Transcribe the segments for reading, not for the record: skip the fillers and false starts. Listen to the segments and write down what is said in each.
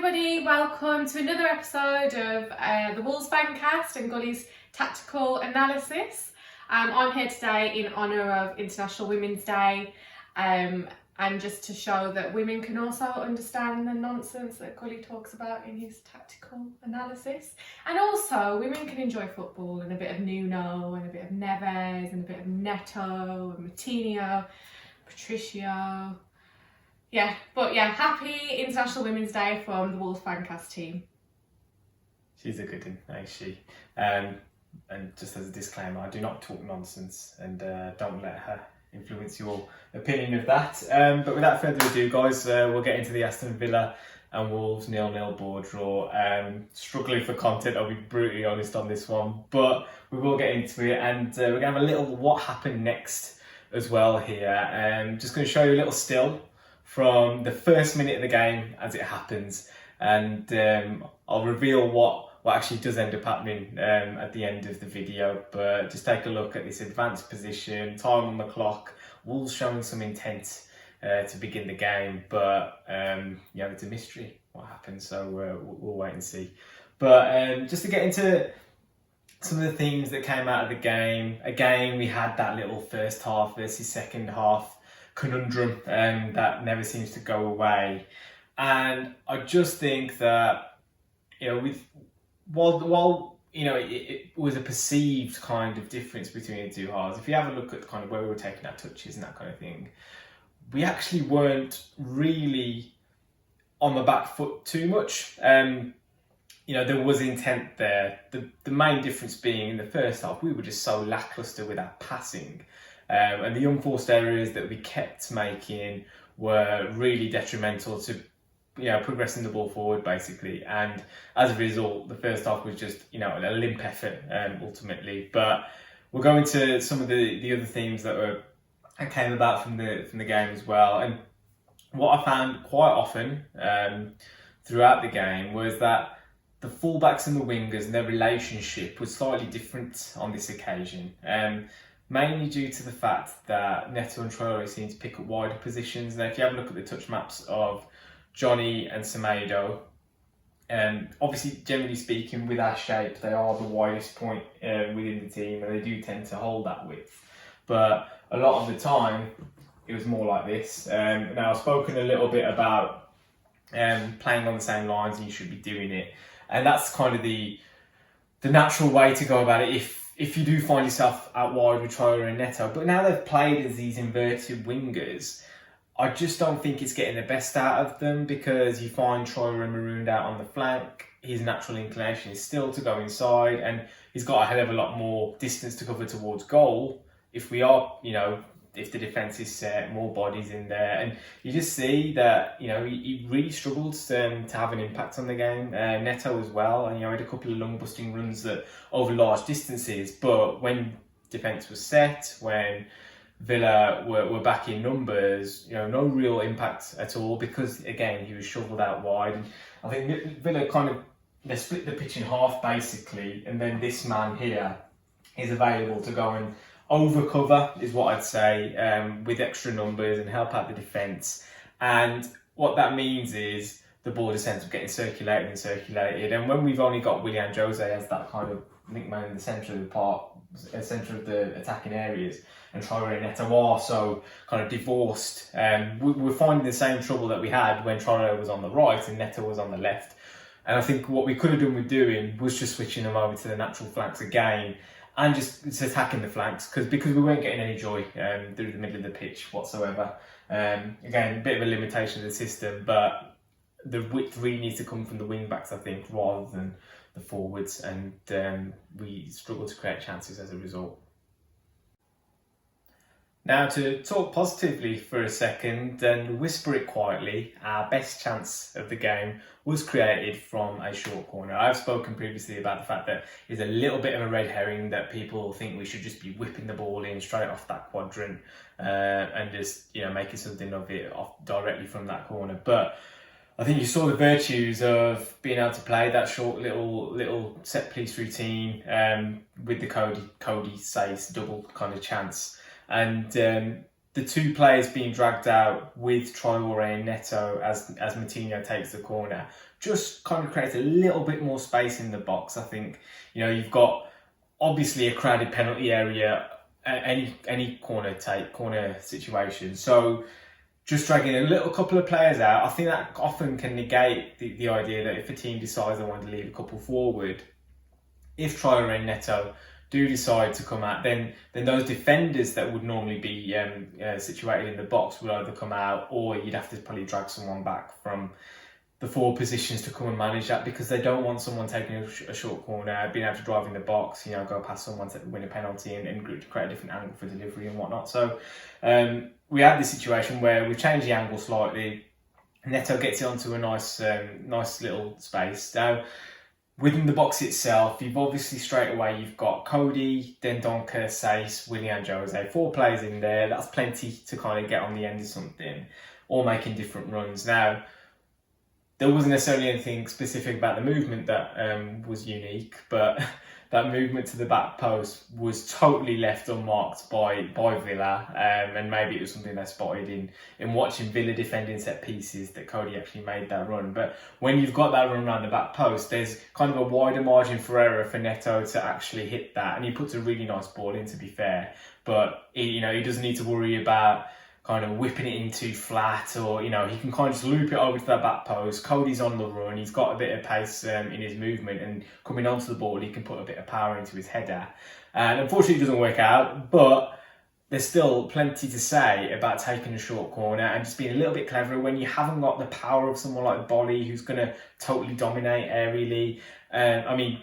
everybody, welcome to another episode of the Wolves Fancast and Gully's tactical analysis. I'm here today in honour of International Women's Day and just to show that women can also understand the nonsense that Gully talks about in his tactical analysis. And also women can enjoy football and a bit of Nuno and a bit of Neves and a bit of Neto and Moutinho, Patricio. Happy International Women's Day from the Wolves Fancast team. She's a good one, ain't she? And just as a disclaimer, I do not talk nonsense and don't let her influence your opinion of that. But without further ado, guys, we'll get into the Aston Villa and Wolves 0-0 board draw. Struggling for content, I'll be brutally honest on this one, but we will get into it, and we're going to have a little what happened next as well here. Just going to show you a little still from the first minute of the game as it happens, and I'll reveal what actually does end up happening at the end of the video. But just take a look at this advanced position, time on the clock, Wolves showing some intent to begin the game, but it's a mystery what happens, so we'll wait and see. But just to get into some of the things that came out of the game, again we had that little first half versus second half conundrum that never seems to go away, and I just think that while it was a perceived kind of difference between the two halves, if you have a look at kind of where we were taking our touches and that kind of thing, we actually weren't really on the back foot too much. There was intent there. The main difference being in the first half, we were just so lacklustre with our passing. And the unforced errors that we kept making were really detrimental to progressing the ball forward, basically. And as a result, the first half was just a limp effort ultimately. But we'll go into some of the other themes that came about from the game as well. And what I found quite often throughout the game was that the fullbacks and the wingers and their relationship was slightly different on this occasion. Mainly due to the fact that Neto and Traore seem to pick up wider positions. Now, if you have a look at the touch maps of Johnny and Semedo, obviously, generally speaking, with our shape, they are the widest point within the team, and they do tend to hold that width. But a lot of the time, it was more like this. Now, I've spoken a little bit about playing on the same lines, and you should be doing it. And that's kind of the natural way to go about it if you do find yourself out wide with Traore and Neto. But now they've played as these inverted wingers, I just don't think it's getting the best out of them, because you find Traore marooned out on the flank. His natural inclination is still to go inside, and he's got a hell of a lot more distance to cover towards goal if we are, if the defence is set, more bodies in there. And you just see that, he really struggled to have an impact on the game. Neto as well, and had a couple of lung busting runs that over large distances. But when defence was set, when Villa were back in numbers, no real impact at all, because again he was shoveled out wide. And I think Villa they split the pitch in half basically, and then this man here is available to go and overcover, is what I'd say, with extra numbers and help out the defence. And what that means is the ball just ends up getting circulated. And when we've only got Willian Jose as that kind of link man in the centre of the attacking areas, and Traore and Neto are so kind of divorced, we're finding the same trouble that we had when Traore was on the right and Neto was on the left. And I think what we could have done with doing was just switching them over to the natural flanks again, and just attacking the flanks, because we weren't getting any joy through the middle of the pitch whatsoever. Again, a bit of a limitation of the system, but the width really needs to come from the wing backs, I think, rather than the forwards, and we struggle to create chances as a result. Now, to talk positively for a second and whisper it quietly, our best chance of the game was created from a short corner. I've spoken previously about the fact that it's a little bit of a red herring that people think we should just be whipping the ball in straight off that quadrant and just making something of it off directly from that corner. But I think you saw the virtues of being able to play that short little set piece routine with the Cody saves double kind of chance. And the two players being dragged out with Traore and Neto as Moutinho takes the corner just kind of creates a little bit more space in the box. I think, you've got obviously a crowded penalty area at any corner situation. So just dragging a couple of players out, I think that often can negate the idea that if a team decides they want to leave a couple forward, if Traore and Neto do decide to come out, then those defenders that would normally be situated in the box will either come out, or you'd have to probably drag someone back from the forward positions to come and manage that, because they don't want someone taking a short corner, being able to drive in the box, go past someone to win a penalty and create a different angle for delivery and whatnot. So we had this situation where we changed the angle slightly. Neto gets it onto a nice little space. Now, within the box itself, you've obviously straight away, you've got Cody, Dendoncker, Sace, Willian, Jose, 4 players in there. That's plenty to kind of get on the end of something, all making different runs. Now, there wasn't necessarily anything specific about the movement that was unique, but that movement to the back post was totally left unmarked by Villa, and maybe it was something they spotted in watching Villa defending set pieces that Cody actually made that run. But when you've got that run around the back post, there's kind of a wider margin for error for Neto to actually hit that, and he puts a really nice ball in, to be fair. But he doesn't need to worry about kind of whipping it in too flat, or he can kind of just loop it over to that back post. Cody's on the run, he's got a bit of pace in his movement, and coming onto the ball he can put a bit of power into his header. And unfortunately it doesn't work out, but there's still plenty to say about taking a short corner and just being a little bit cleverer when you haven't got the power of someone like Bolly, who's going to totally dominate aerially.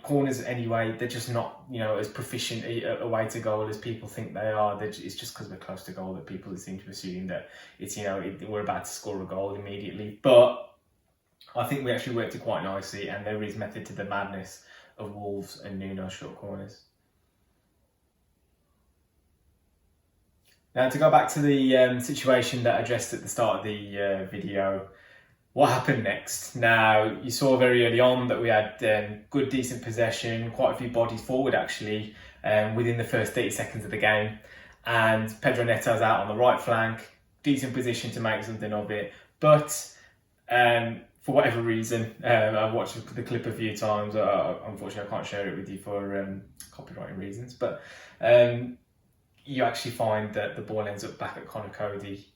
Corners anyway, they're just not, as proficient a way to goal as people think they are. It's just because we're close to goal that people seem to assume that it's, we're about to score a goal immediately. But I think we actually worked it quite nicely, and there is method to the madness of Wolves and Nuno's short corners. Now, to go back to the situation that I addressed at the start of the video, what happened next? Now, you saw very early on that we had good, decent possession, quite a few bodies forward actually, within the first 30 seconds of the game. And Pedro Neto's out on the right flank, decent position to make something of it. But for whatever reason, I've watched the clip a few times. Unfortunately, I can't share it with you for copyright reasons. But you actually find that the ball ends up back at Conor Cody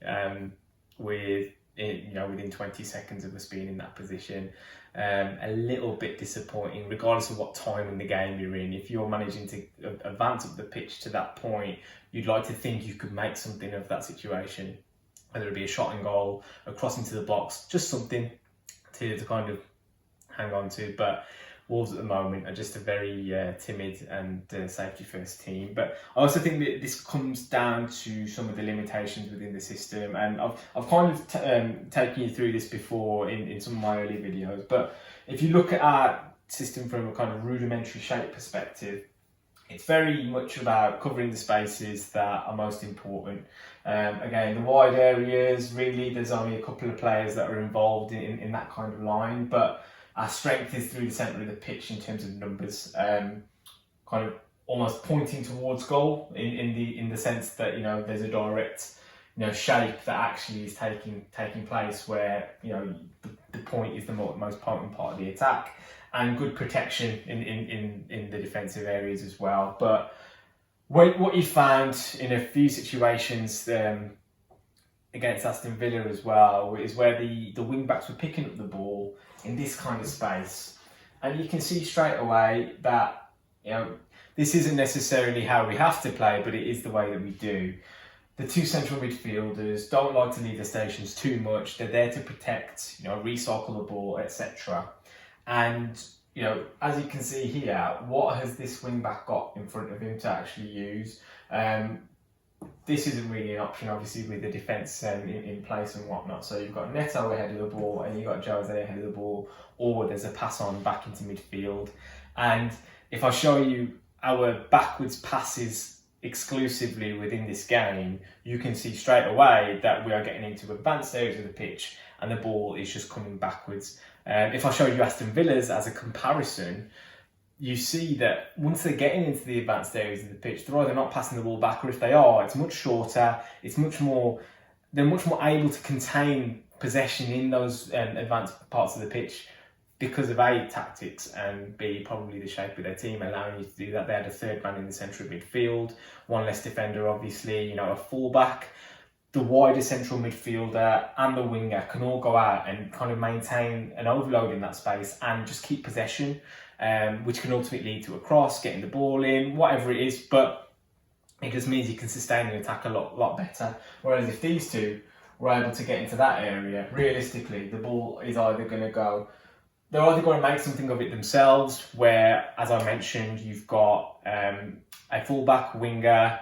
within 20 seconds of us being in that position. A little bit disappointing, regardless of what time in the game you're in. If you're managing to advance up the pitch to that point, you'd like to think you could make something of that situation, whether it be a shot and goal, a cross into the box, just something to kind of hang on to. But Wolves at the moment are just a very timid and safety first team. But I also think that this comes down to some of the limitations within the system, and I've kind of taken you through this before in some of my early videos. But if you look at our system from a kind of rudimentary shape perspective, it's very much about covering the spaces that are most important. Again, the wide areas, really there's only a couple of players that are involved in that kind of line, but our strength is through the centre of the pitch in terms of numbers, kind of almost pointing towards goal in the sense that there's a direct shape that actually is taking place where the point is the most potent part of the attack, and good protection in the defensive areas as well. But what you found in a few situations against Aston Villa as well is where the wing backs were picking up the ball in this kind of space, and you can see straight away that this isn't necessarily how we have to play, but it is the way that we do. The two central midfielders don't like to leave the stations too much. They're there to protect, recycle the ball, etc. And as you can see here, what has this wing back got in front of him to actually use? This isn't really an option, obviously, with the defence in place and whatnot. So you've got Neto ahead of the ball, and you've got Jose ahead of the ball, or there's a pass on back into midfield. And if I show you our backwards passes exclusively within this game, you can see straight away that we are getting into advanced areas of the pitch, and the ball is just coming backwards. If I show you Aston Villa's as a comparison, you see that once they're getting into the advanced areas of the pitch, they're either not passing the ball back, or if they are, it's much shorter. They're much more able to contain possession in those advanced parts of the pitch because of A, tactics, and B, probably the shape of their team allowing you to do that. They had a third man in the centre of midfield, one less defender, obviously, a fullback. The wider central midfielder and the winger can all go out and kind of maintain an overload in that space and just keep possession, which can ultimately lead to a cross, getting the ball in, whatever it is. But it just means you can sustain an attack a lot better. Whereas if these two were able to get into that area, realistically, the ball is either going to make something of it themselves, where, as I mentioned, you've got a fullback, winger,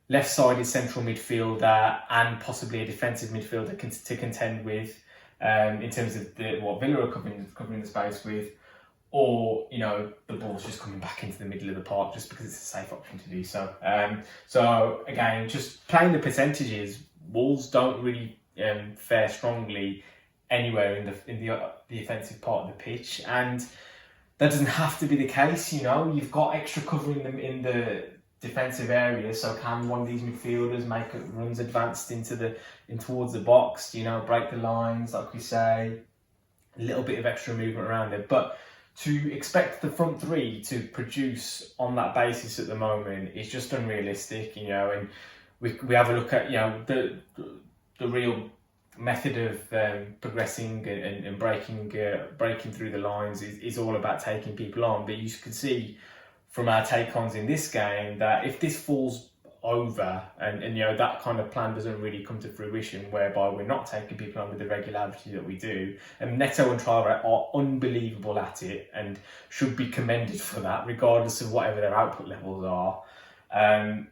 left-sided central midfielder, and possibly a defensive midfielder to contend with, in terms of what Villa are covering the space with, or the ball's just coming back into the middle of the park just because it's a safe option to do so. So again, just playing the percentages, Wolves don't really fare strongly anywhere in the offensive part of the pitch, and that doesn't have to be the case. You've got extra covering them in the defensive area, so can one of these midfielders make runs advanced towards the box, break the lines, like we say, a little bit of extra movement around it. But to expect the front three to produce on that basis at the moment is just unrealistic, and we have a look at the real method of progressing and breaking through the lines is all about taking people on. But you can see from our take-ons in this game that if this falls over and that kind of plan doesn't really come to fruition, whereby we're not taking people on with the regularity that we do, and Neto and Traore are unbelievable at it and should be commended for that, regardless of whatever their output levels are, then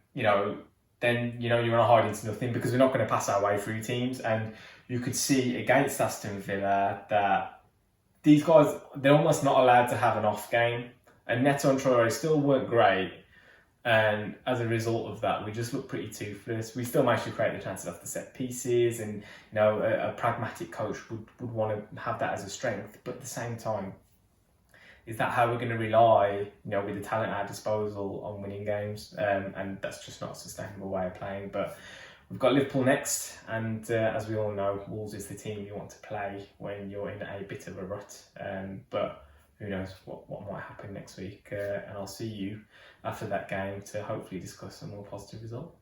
you're going to hide into nothing, because we're not going to pass our way through teams. And you could see against Aston Villa that these guys, they're almost not allowed to have an off game, and Neto and Traore still weren't great, and as a result of that, we just looked pretty toothless. We still managed to create the chances off the set pieces, and a pragmatic coach would want to have that as a strength. But at the same time, is that how we're going to rely, with the talent at our disposal, on winning games? And that's just not a sustainable way of playing. But we've got Liverpool next, and as we all know, Wolves is the team you want to play when you're in a bit of a rut. But who knows what might happen next week, and I'll see you after that game to hopefully discuss a more positive result.